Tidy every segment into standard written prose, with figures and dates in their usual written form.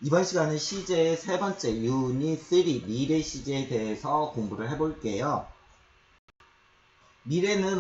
이번 시간은 시제의 세 번째 유닛 3 미래 시제에 대해서 공부를 해볼게요. 미래는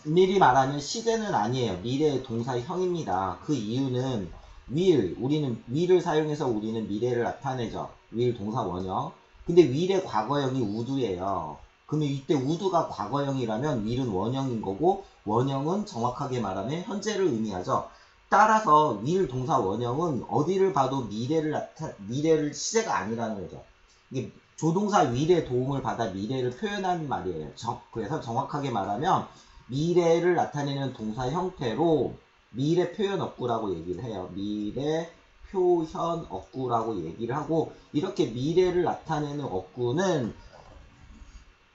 미리 말하면 시제는 아니에요. 미래의 동사형입니다. 그 이유는 우리는 will을 사용해서 우리는 미래를 나타내죠. will 동사 원형. 근데 will의 과거형이 would예요. 그러면 이때 would가 과거형이라면 will은 원형인 거고 원형은 정확하게 말하면 현재를 의미하죠. 따라서 will 동사 원형은 어디를 봐도 미래를 시제가 아니라는 거죠. 이게 조동사 will의 도움을 받아 미래를 표현하는 말이에요. 그래서 정확하게 말하면 미래를 나타내는 동사 형태로 미래 표현 어구라고 얘기를 해요. 미래 표현 어구라고 얘기를 하고, 이렇게 미래를 나타내는 어구는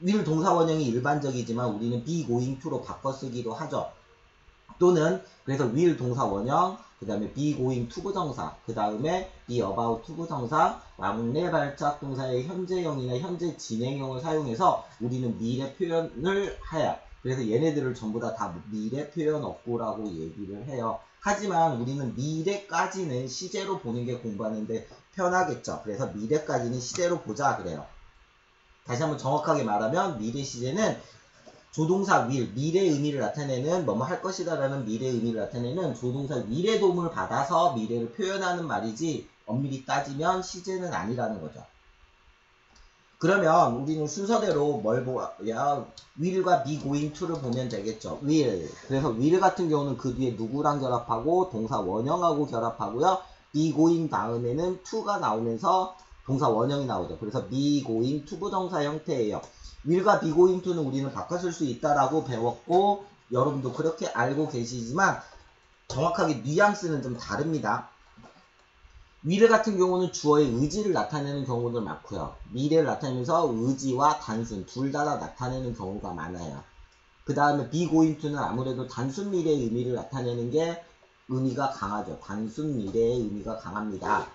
will 동사 원형이 일반적이지만 우리는 be going to로 바꿔 쓰기도 하죠. 또는 그래서 will 동사 원형, 그 다음에 be going to 부정사, 그 다음에 be about to 부정사, 왕래 발작 동사의 현재형이나 현재 진행형을 사용해서 우리는 미래 표현을 해요. 그래서 얘네들을 전부 다 미래 표현 어구라고 얘기를 해요. 하지만 우리는 미래까지는 시제로 보는 게 공부하는데 편하겠죠. 그래서 미래까지는 시제로 보자 그래요. 다시 한번 정확하게 말하면 미래 시제는 조동사 will, 미래의 의미를 나타내는 뭐뭐 할 것이다 라는 미래의 의미를 나타내는 조동사 will의 도움을 받아서 미래를 표현하는 말이지 엄밀히 따지면 시제는 아니라는 거죠. 그러면 우리는 순서대로 뭘 보야 will과 be going to를 보면 되겠죠. will. 그래서 will 같은 경우는 그 뒤에 누구랑 결합하고 동사 원형하고 결합하고요. be going 다음에는 to가 나오면서 동사 원형이 나오죠. 그래서 be going to 부정사 형태예요. will과 be going to는 우리는 바꿔 쓸 수 있다라고 배웠고 여러분도 그렇게 알고 계시지만 정확하게 뉘앙스는 좀 다릅니다. will 같은 경우는 주어의 의지를 나타내는 경우도 많고요. 미래를 나타내면서 의지와 단순 둘 다 나타내는 경우가 많아요. 그 다음에 be going to는 아무래도 단순 미래의 의미를 나타내는 게 의미가 강하죠. 단순 미래의 의미가 강합니다.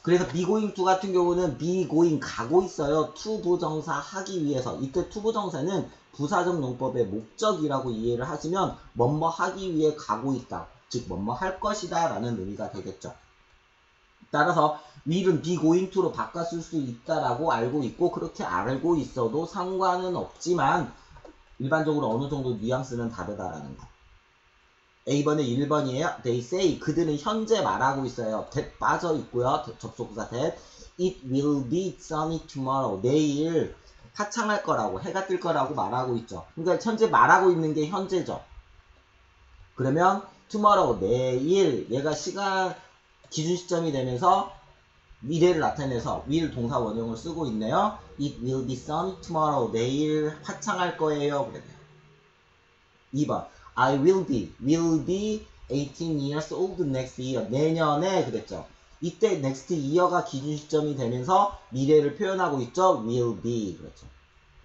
그래서 be going to 같은 경우는 be going 가고 있어요. to 부정사 하기 위해서. 이때 to 부정사는 부사적 용법의 목적이라고 이해를 하시면 뭐뭐 하기 위해 가고 있다. 즉 뭐뭐 할 것이다 라는 의미가 되겠죠. 따라서 will은 be going to로 바꿔 쓸 수 있다라고 알고 있고 그렇게 알고 있어도 상관은 없지만 일반적으로 어느 정도 뉘앙스는 다르다라는 거. A번에 1번이에요. They say 그들은 현재 말하고 있어요. that 빠져 있고요. 접속사 that. It will be sunny tomorrow. 내일 화창할 거라고 해가 뜰 거라고 말하고 있죠. 그러니까 현재 말하고 있는 게 현재죠. 그러면 tomorrow 내일 얘가 시간 기준 시점이 되면서 미래를 나타내서 will 동사 원형을 쓰고 있네요. It will be sunny tomorrow. 내일 화창할 거예요. 그랬네요. 2번 I will be 18 years old next year. 내년에 그랬죠. 이때 next year가 기준 시점이 되면서 미래를 표현하고 있죠. will be 그렇죠.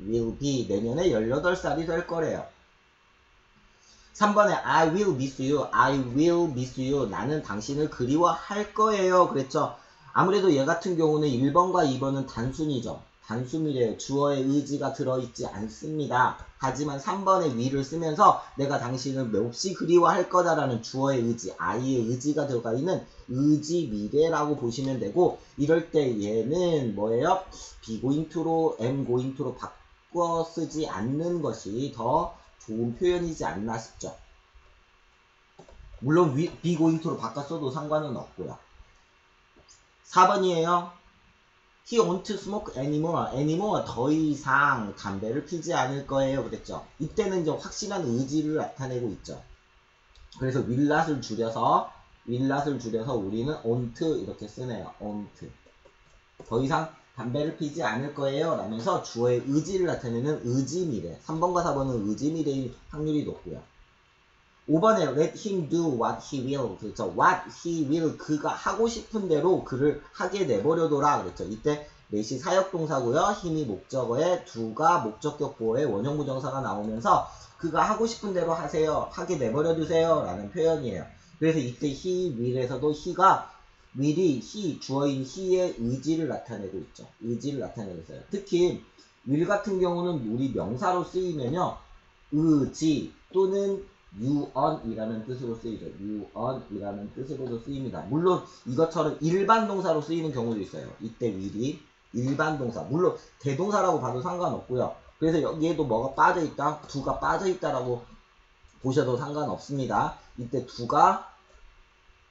will be 내년에 18살이 될 거래요. 3번에 I will miss you. 나는 당신을 그리워할 거예요. 그랬죠. 아무래도 얘 같은 경우는 1번과 2번은 단순이죠. 단순이래요. 주어의 의지가 들어있지 않습니다. 하지만 3번의 will을 쓰면서 내가 당신을 몹시 그리워할 거다라는 주어의 의지, I의 의지가 들어가 있는 의지 미래라고 보시면 되고, 이럴 때 얘는 뭐예요? be going to로 am going to로 바꿔 쓰지 않는 것이 더 좋은 표현이지 않나 싶죠. 물론 be going to로 바꿔 써도 상관은 없고요. 4번이에요. He won't smoke anymore. 더 이상 담배를 피지 않을 거예요. 그랬죠. 이때는 이제 확실한 의지를 나타내고 있죠. 그래서 will not을 줄여서 우리는 won't 이렇게 쓰네요. won't. 더 이상 담배를 피지 않을 거예요. 라면서 주어의 의지를 나타내는 의지 미래. 3번과 4번은 의지 미래인 확률이 높고요. 5번에 let him do what he will. 그렇죠. what he will. 그가 하고 싶은 대로 그를 하게 내버려둬라. 그랬죠. 이때 let이 사역동사고요. 힘이 목적어에 do가 목적격 보어에 원형부정사가 나오면서 그가 하고 싶은 대로 하세요. 하게 내버려두세요. 라는 표현이에요. 그래서 이때 he will에서도 will이 주어인 he의 의지를 나타내고 있죠. 의지를 나타내고 있어요. 특히 will 같은 경우는 우리 명사로 쓰이면요. 의지 또는 유언이라는 뜻으로 쓰이죠. 유언이라는 뜻으로도 쓰입니다. 물론 이것처럼 일반 동사로 쓰이는 경우도 있어요. 이때 will이 일반 동사, 물론 대동사라고 봐도 상관없고요. 그래서 여기에도 뭐가 빠져있다, do가 빠져있다라고 보셔도 상관없습니다. 이때 do가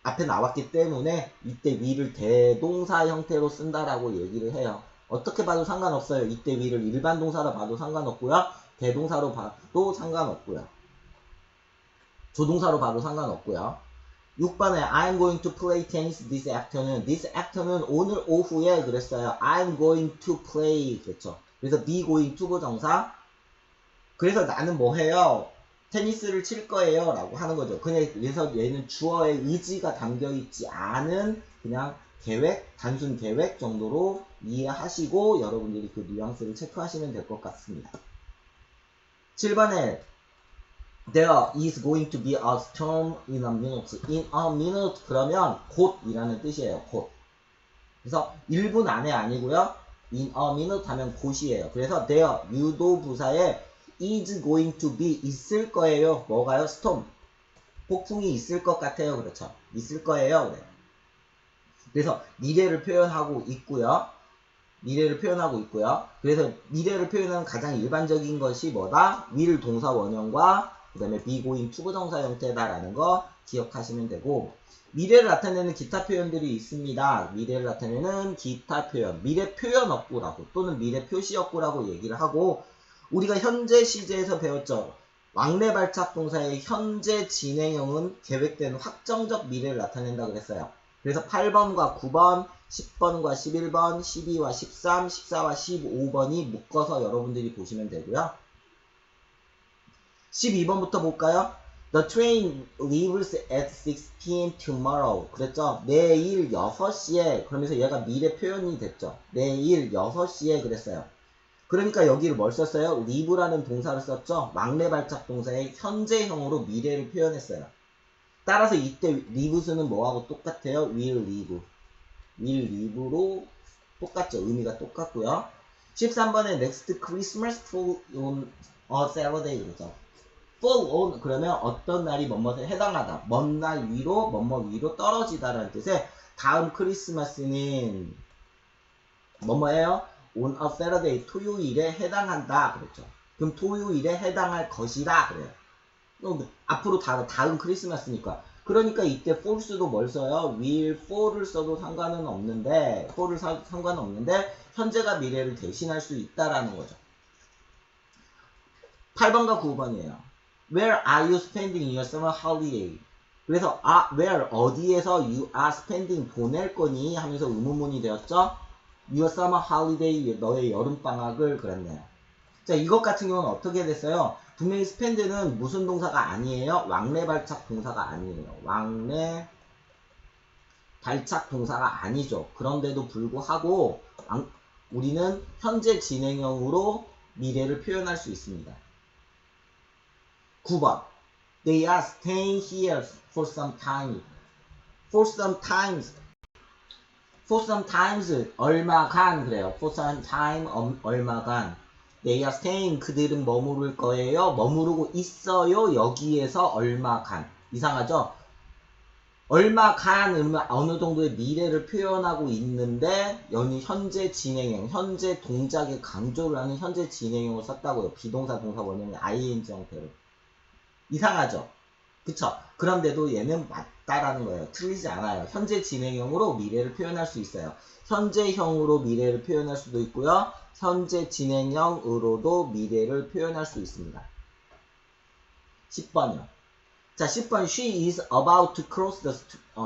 앞에 나왔기 때문에 이때 will을 대동사 형태로 쓴다라고 얘기를 해요. 어떻게 봐도 상관없어요. 이때 will을 일반 동사로 봐도 상관없고요. 대동사로 봐도 상관없고요. 조동사로 봐도 상관없고요. 6번에 I'm going to play tennis this afternoon. This afternoon 오늘 오후에 그랬어요. I'm going to play 그랬죠. 그래서 be going to 부정사. 그래서 나는 뭐 해요? 테니스를 칠 거예요 라고 하는 거죠. 그래서 얘는 주어의 의지가 담겨있지 않은 그냥 계획, 단순 계획 정도로 이해하시고 여러분들이 그 뉘앙스를 체크하시면 될 것 같습니다. 7번에 There is going to be a storm in a minute. In a minute 그러면 곧이라는 뜻이에요. 곧. 그래서 1분 안에 아니고요. In a minute 하면 곧이에요. 그래서 there 유도 부사에 is going to be 있을 거예요. 뭐가요? storm. 폭풍이 있을 것 같아요. 그렇죠. 있을 거예요. 그래. 그래서 미래를 표현하고 있고요. 미래를 표현하고 있고요. 그래서 미래를 표현하는 가장 일반적인 것이 뭐다? will 동사 원형과 그 다음에 be going to 부정사 형태다라는 거 기억하시면 되고, 미래를 나타내는 기타 표현들이 있습니다. 미래를 나타내는 기타 표현, 미래 표현어구라고 또는 미래 표시어구라고 얘기를 하고, 우리가 현재 시제에서 배웠죠. 왕래 발착 동사의 현재 진행형은 계획된 확정적 미래를 나타낸다 그랬어요. 그래서 8번과 9번, 10번과 11번, 12와 13, 14와 15번이 묶어서 여러분들이 보시면 되고요. 12번부터 볼까요? The train leaves at 6 p.m. tomorrow. 그랬죠? 내일 6시에. 그러면서 얘가 미래 표현이 됐죠. 내일 6시에 그랬어요. 그러니까 여기를 뭘 썼어요? leave라는 동사를 썼죠? 막내 발작 동사의 현재형으로 미래를 표현했어요. 따라서 이때 leaves는 뭐하고 똑같아요? will leave. will leave로 똑같죠? 의미가 똑같고요. 13번에 next Christmas fall on a Saturday 그러죠. fall on 그러면 어떤 날이 뭐뭐에 해당하다. 먼 날 위로 뭐뭐 위로 떨어지다라는 뜻의 다음 크리스마스는 뭐뭐예요? on a Saturday 토요일에 해당한다 그랬죠. 그럼 토요일에 해당할 것이다 그래요. 앞으로 다음 크리스마스니까. 그러니까 이때 fall도 뭘 써요? will fall을 써도 상관은 없는데 상관은 없는데 현재가 미래를 대신할 수 있다라는 거죠. 8번과 9번이에요. Where are you spending your summer holiday? 그래서 where 어디에서 you are spending 보낼 거니 하면서 의문문이 되었죠. Your summer holiday 너의 여름방학을 그랬네요. 자, 이것 같은 경우는 어떻게 됐어요? 분명히 spend는 무슨 동사가 아니에요? 왕래 발착 동사가 아니에요. 왕래 발착 동사가 아니죠. 그런데도 불구하고 우리는 현재 진행형으로 미래를 표현할 수 있습니다. 9번 They are staying here for some time. For some times. For some times 얼마간 그래요. For some time 얼마간. They are staying 그들은 머무를 거예요. 머무르고 있어요. 여기에서 얼마간. 이상하죠? 얼마간 어느 정도의 미래를 표현하고 있는데 현재 진행형, 현재 동작에 강조를 하는 현재 진행형을 썼다고요. 비동사 동사 원형의 ing 형태로. 이상하죠? 그쵸? 그런데도 얘는 맞다라는 거예요. 틀리지 않아요. 현재 진행형으로 미래를 표현할 수 있어요. 현재형으로 미래를 표현할 수도 있고요. 현재 진행형으로도 미래를 표현할 수 있습니다. 10번이요. 자, 10번 She is about to cross the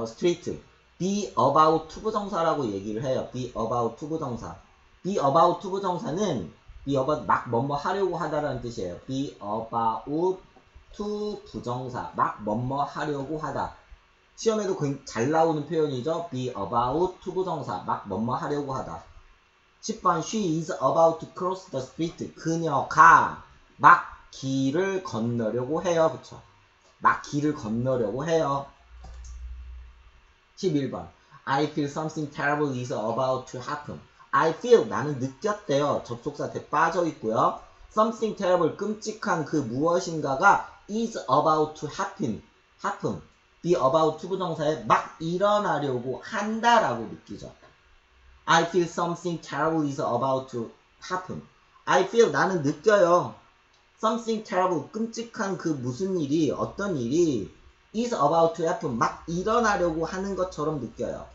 street. Be about to 부정사라고 얘기를 해요. Be about to 부정사. Be about to 부정사는 be about 막 뭐뭐 하려고 하다라는 뜻이에요. Be about to 부정사. 막 뭐뭐 하려고 하다. 시험에도 잘 나오는 표현이죠. Be about to 부정사. 막 뭐뭐 하려고 하다. 10번 She is about to cross the street. 그녀가 막 길을 건너려고 해요. 그쵸? 막 길을 건너려고 해요. 11번 I feel something terrible is about to happen. I feel 나는 느꼈대요. 접속사 대 빠져 있고요. Something terrible 끔찍한 그 무엇인가가 is about to happen. be about to 부정사에 막 일어나려고 한다라고 느끼죠. I feel something terrible is about to happen. I feel 나는 느껴요. something terrible 끔찍한 그 무슨 일이 어떤 일이 is about to happen 막 일어나려고 하는 것처럼 느껴요.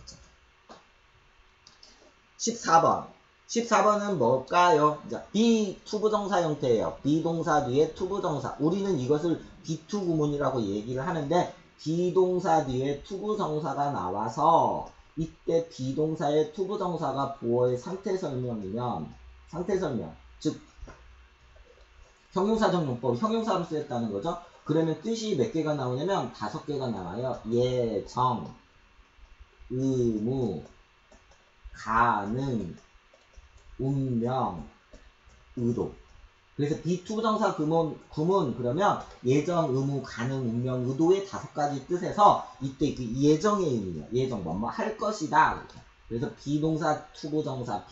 14번 14번은 뭘까요? be 투부정사 형태예요. 비동사 뒤에 투부정사. 우리는 이것을 비투 구문이라고 얘기를 하는데 비동사 뒤에 투부정사가 나와서 이때 비동사의 투부정사가 보어의 상태 설명이면 상태 설명 즉 형용사적 용법 형용사로 쓰였다는 거죠. 그러면 뜻이 몇 개가 나오냐면 5개가 나와요. 예정, 의무, 가능, 운명, 의도. 그래서 비투부정사 구문 그러면 예정, 의무, 가능, 운명, 의도의 5가지 뜻에서 이때 그 예정의 의미예요. 예정 뭐뭐 할 것이다. 그래서 비동사 투부정사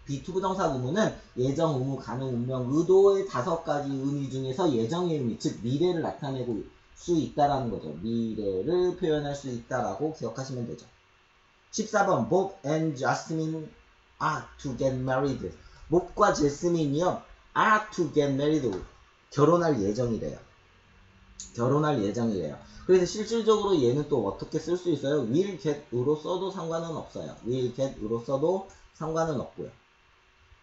비투부정사 구문은 예정, 의무, 가능, 운명, 의도의 5가지 의미 중에서 예정의 의미 즉 미래를 나타내고 수 있다라는 거죠. 미래를 표현할 수 있다라고 기억하시면 되죠. 14번 Bob and Jasmine are to get married. 봅과 제스민이요 are to get married 결혼할 예정이래요. 결혼할 예정이래요. 그래서 실질적으로 얘는 또 어떻게 쓸 수 있어요? will get으로 써도 상관은 없어요. will get으로 써도 상관은 없고요.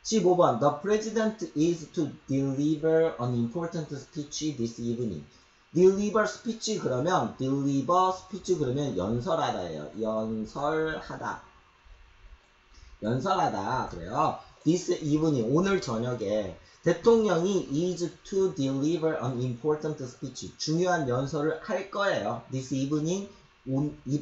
15번 The president is to deliver an important speech this evening. deliver speech 그러면 deliver speech 그러면 연설하다예요. 연설하다 그래요. this evening 오늘 저녁에 대통령이 is to deliver an important speech 중요한 연설을 할 거예요. this evening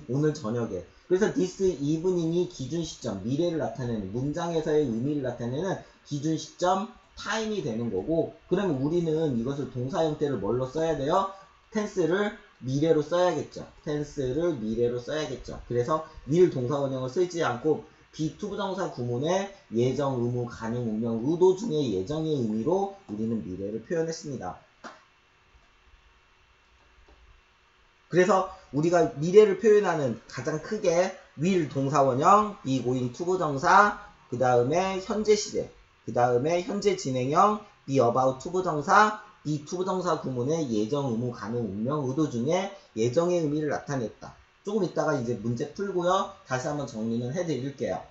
오늘 저녁에. 그래서 this evening이 기준 시점 미래를 나타내는 문장에서의 의미를 나타내는 기준 시점 타임이 되는 거고 그러면 우리는 이것을 동사 형태를 뭘로 써야 돼요? tense를 미래로 써야겠죠. tense를 미래로 써야겠죠. 그래서 will 동사 원형을 쓰지 않고 비투부정사 구문의 예정, 의무, 가능, 운명, 의도 중에 예정의 의미로 우리는 미래를 표현했습니다. 그래서 우리가 미래를 표현하는 가장 크게 will 동사 원형, be going 투부정사, 그 다음에 현재 시제, 그 다음에 현재 진행형, be about 투부정사, be 투부정사 구문의 예정, 의무, 가능, 운명, 의도 중에 예정의 의미를 나타냈다. 조금 이따가 이제 문제 풀고요. 다시 한번 정리는 해드릴게요.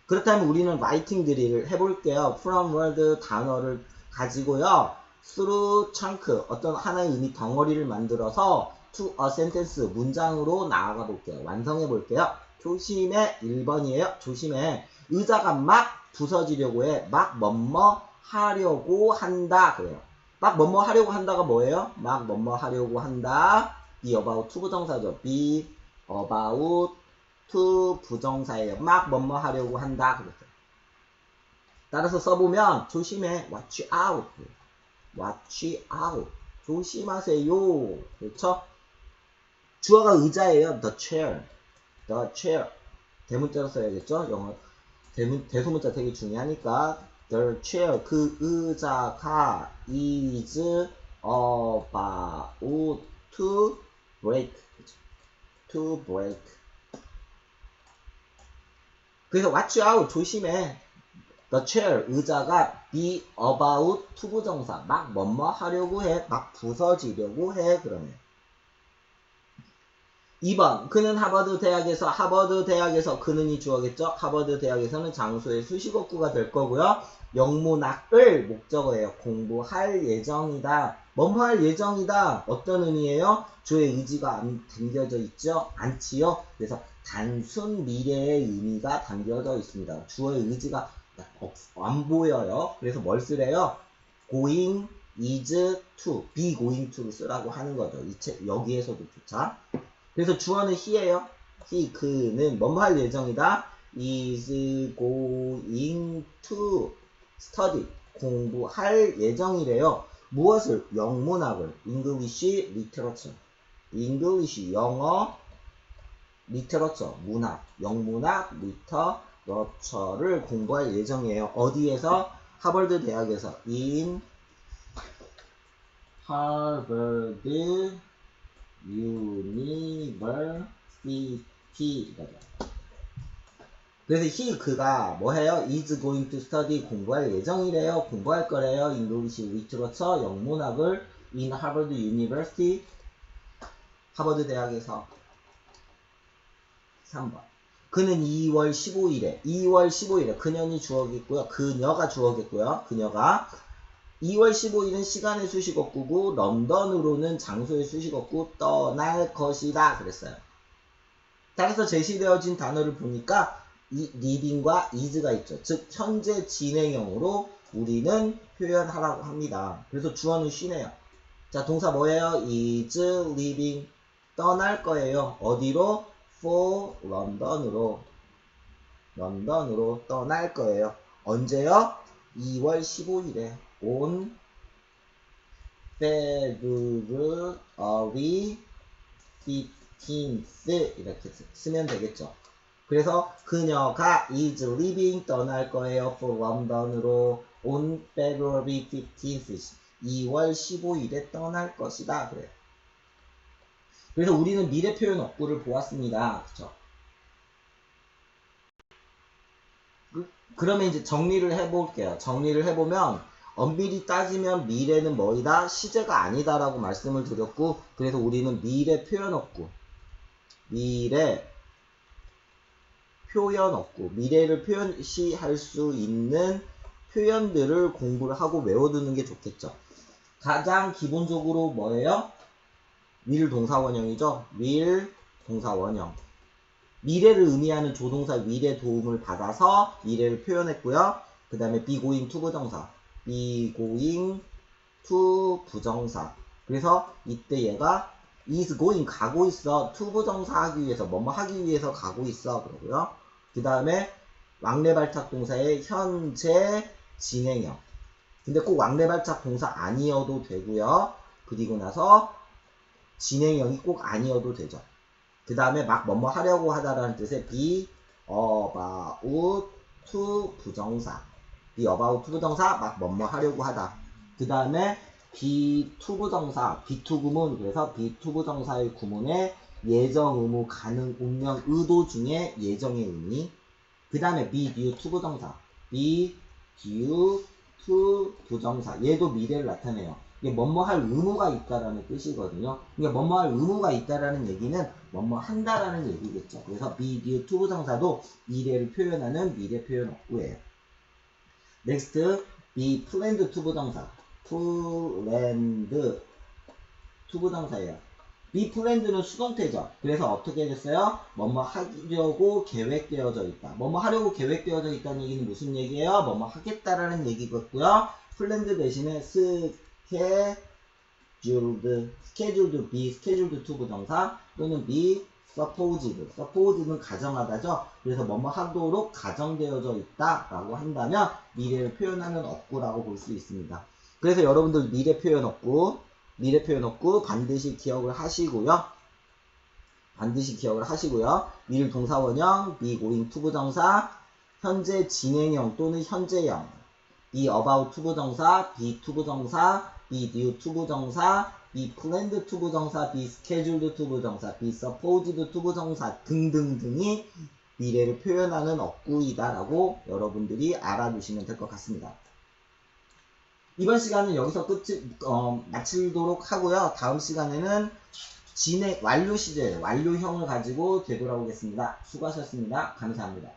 그렇다면 우리는 라이팅 드릴을 해볼게요. from word 단어를 가지고요. through chunk 어떤 하나의 의미 덩어리를 만들어서 to a sentence 문장으로 나아가 볼게요. 완성해 볼게요. 조심해 1번이에요. 조심해. 의자가 막 부서지려고 해. 막 뭐뭐 하려고 한다. 그래요. 막 뭐뭐 하려고 한다가 뭐예요? 막 뭐뭐 하려고 한다. be about to 부정사죠. be about to 부정사예요. 막 뭐뭐 하려고 한다. 그랬어요. 따라서 써보면 조심해. watch out. watch out. 조심하세요. 그렇죠? 주어가 의자예요. the chair. the chair. 대문자로 써야겠죠? 영어 대소문자 되게 중요하니까 the chair 그 의자가 is about to break. to break. 그래서 watch out 조심해. the chair 의자가 be about to 부정사 막 뭐뭐 하려고 해. 막 부서지려고 해. 그러면 2번 그는 하버드 대학에서 그는이 주어겠죠. 하버드 대학에서는 장소의 수식어구가 될 거고요. 영문학을 목적어예요. 공부할 예정이다. 뭐뭐 할 예정이다. 어떤 의미예요? 주의 의지가 담겨져 있죠? 않지요? 그래서 단순 미래의 의미가 담겨져 있습니다. 주어의 의지가 안 보여요. 그래서 뭘 쓰래요? going is to, be going to를 쓰라고 하는 거죠. 여기에서도 조차. 그래서 주어는 he예요. he, 그는 뭐뭐 할 예정이다. is going to study, 공부할 예정이래요. 무엇을? 영문학을. English literature. English, 영어, literature, 문학, 영문학, literature를 공부할 예정이에요. 어디에서? 하버드 대학에서. in Harvard University 이거죠. 그래서 그가 뭐 해요? is going to study 공부할 예정이래요. 공부할 거래요. English literature 영문학을 in Harvard University 하버드 대학에서 3번. 그는 2월 15일에 그년이 주어겠고요. 그녀가 주어겠고요. 그녀가 2월 15일은 시간의 수식어구고 런던으로는 장소의 수식어구 떠날 것이다 그랬어요. 자, 그래서 제시되어진 단어를 보니까 이 living과 is가 있죠. 즉 현재 진행형으로 우리는 표현하라고 합니다. 그래서 주어는 she네요. 자, 동사 뭐예요? is leaving 떠날 거예요. 어디로? for 런던으로 떠날 거예요. 언제요? 2월 15일에 on February 15th 이렇게 쓰면 되겠죠. 그래서 그녀가 is leaving 떠날 거예요. for 런던으로 on February 15th 2월 15일에 떠날 것이다. 그래요. 그래서 우리는 미래 표현 어구를 보았습니다. 그쵸? 그러면 이제 정리를 해볼게요. 정리를 해보면 엄밀히 따지면 미래는 뭐이다? 시제가 아니다라고 말씀을 드렸고, 그래서 우리는 미래 표현 어구, 미래를 표시할 수 있는 표현들을 공부를 하고 외워두는 게 좋겠죠. 가장 기본적으로 뭐예요? will 동사원형이죠. will 동사원형. 미래를 의미하는 조동사 will의 도움을 받아서 미래를 표현했고요. 그 다음에 be going to 부정사. be going to 부정사. 그래서 이때 얘가 is going 가고 있어. to 부정사 하기 위해서 뭐뭐 하기 위해서 가고 있어. 그러고요. 그 다음에 왕래발탁 동사의 현재 진행형. 근데 꼭 왕래발탁 동사 아니어도 되고요. 그리고 나서 진행형이 꼭 아니어도 되죠. 그 다음에 막 뭐뭐 하려고 하다라는 뜻의 be about to 부정사. be about to 부정사 막 뭐뭐 하려고 하다. 그 다음에 be to 부정사. be to 구문. 그래서 be to 부정사의 구문에 예정, 의무, 가능, 운명, 의도 중에 예정의 의미. 그 다음에 be due to 부정사. be due to 부정사. 얘도 미래를 나타내요. 이게 뭐뭐 할 의무가 있다라는 뜻이거든요. 그러니까 뭐뭐 할 의무가 있다라는 얘기는 뭐뭐 한다라는 얘기겠죠. 그래서 be due to 부정사도 미래를 표현하는 미래 표현 어구예요. next, be planned to 부정사. planned to 부정사예요. be planned는 수동태죠. 그래서 어떻게 됐어요? 뭐뭐 하려고 계획되어져 있다. 뭐뭐 하려고 계획되어져 있다는 얘기는 무슨 얘기예요? 뭐뭐 하겠다라는 얘기겠고요. planned 대신에 scheduled, be scheduled to 부정사 또는 be supposed는 가정하다죠. 그래서 뭐뭐 하도록 가정되어져 있다 라고 한다면 미래를 표현하는 어구라고 볼 수 있습니다. 그래서 여러분들 미래 표현 어구 반드시 기억을 하시고요. will 동사원형, be going to 부정사, 현재 진행형 또는 현재형, be about to 부정사, be to 부정사, be due to 부정사, be planned to 부정사, be scheduled to 부정사, be supposed to 부정사 등등등이 미래를 표현하는 어구이다라고 여러분들이 알아두시면 될 것 같습니다. 이번 시간은 여기서 마치도록 하고요. 다음 시간에는 완료 시제, 완료형을 가지고 되돌아오겠습니다. 수고하셨습니다. 감사합니다.